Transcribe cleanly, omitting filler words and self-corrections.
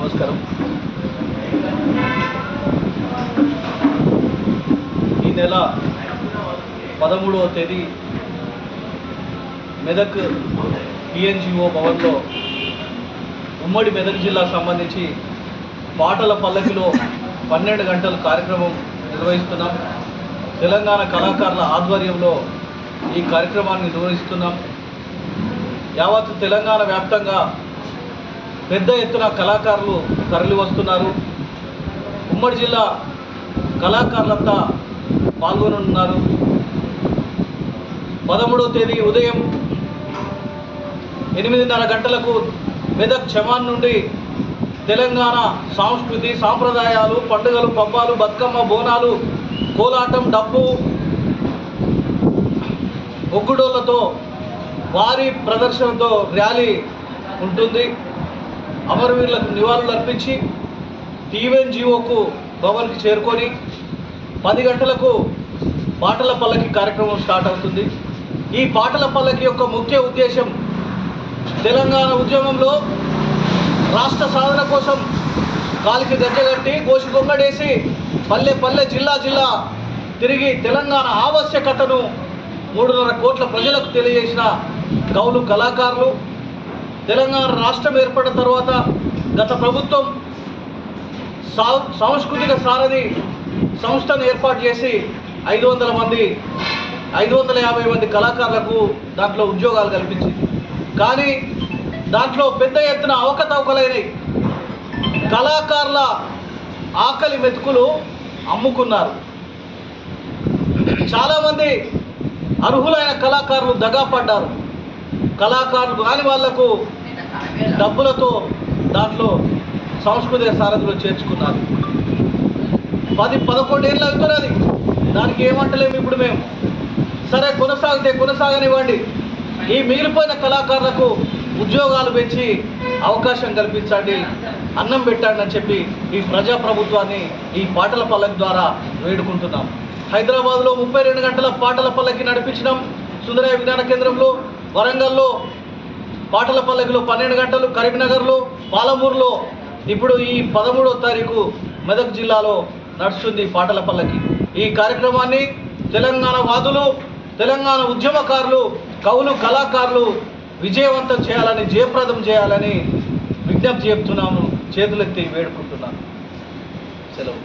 నమస్కారం. ఈ నెల 13వ తేదీ మెదక్ PNGO భవన్లో ఉమ్మడి మెదక్ జిల్లాకు సంబంధించి పాటల పల్లకిలో 12 గంటల కార్యక్రమం నిర్వహిస్తున్నాం. తెలంగాణ కళాకారుల ఆధ్వర్యంలో ఈ కార్యక్రమాన్ని నిర్వహిస్తున్నాం. యావత్ తెలంగాణ వ్యాప్తంగా పెద్ద ఎత్తున కళాకారులు తరలి వస్తున్నారు. ఉమ్మడి జిల్లా కళాకారులంతా పాల్గొనున్నారు. 13వ తేదీ ఉదయం 8:30 గంటలకు మెదక్ చమాన్ నుండి తెలంగాణ సంస్కృతి సాంప్రదాయాలు, పండుగలు, పబ్బాలు, బతుకమ్మ, బోనాలు, కోలాటం, డప్పు, ఒగ్గుడోళ్లతో భారీ ప్రదర్శనతో ర్యాలీ ఉంటుంది. అమరవీరులకు నివాళులు అర్పించి PNGOకు భవన్కి చేరుకొని 10 గంటలకు పాటల పల్లకి కార్యక్రమం స్టార్ట్ అవుతుంది. ఈ పాటల పల్లకి యొక్క ముఖ్య ఉద్దేశం తెలంగాణ ఉద్యమంలో రాష్ట్ర సాధన కోసం కాలికి గజ్జగట్టి గోసి గొంగడేసి పల్లె పల్లె జిల్లా జిల్లా తిరిగి తెలంగాణ ఆవశ్యకతను 3.5 కోట్ల ప్రజలకు తెలియజేసిన కవులు కళాకారులు. తెలంగాణ రాష్ట్రం ఏర్పడిన తర్వాత గత ప్రభుత్వం సాంస్కృతిక సారథి సంస్థను ఏర్పాటు చేసి 550 మంది కళాకారులకు దాంట్లో ఉద్యోగాలు కల్పించింది. కానీ దాంట్లో పెద్ద ఎత్తున అవకతవకలైనవి. కళాకారుల ఆకలి మెతుకులు అమ్ముకున్నారు. చాలామంది అర్హులైన కళాకారులు దగాపడ్డారు. కళాకారులు కాని వాళ్లకు డబ్బులతో దాంట్లో సాంస్కృతిక సారథిలో చేర్చుకున్నారు. 10-11 ఏళ్ళు అవుతున్నది. దానికి ఏమంటలేము ఇప్పుడు మేము. సరే, కొనసాగనివ్వండి. ఈ మిగిలిపోయిన కళాకారులకు ఉద్యోగాలు పెంచి అవకాశం కల్పించండి, అన్నం పెట్టండి అని చెప్పి ఈ ప్రజాప్రభుత్వాన్ని ఈ పాటల పల్లకి ద్వారా వేడుకుంటున్నాం. హైదరాబాద్లో 32 గంటల పాటల పల్లకి నడిపించినాం. సుందరయ్య విజ్ఞాన కేంద్రంలో, వరంగల్లో పాటల పల్లకిలో 12 గంటలు, కరీంనగర్లో, పాలమూరులో, ఇప్పుడు ఈ 13వ తారీఖు మెదక్ జిల్లాలో నడుస్తుంది పాటల పల్లకి. ఈ కార్యక్రమాన్ని తెలంగాణ వాదులు, తెలంగాణ ఉద్యమకారులు, కవులు, కళాకారులు విజయవంతం చేయాలని, జయప్రదం చేయాలని విజ్ఞప్తి చెప్తున్నాము. చేతులెత్తి వేడుకుంటున్నాను. సెలవు.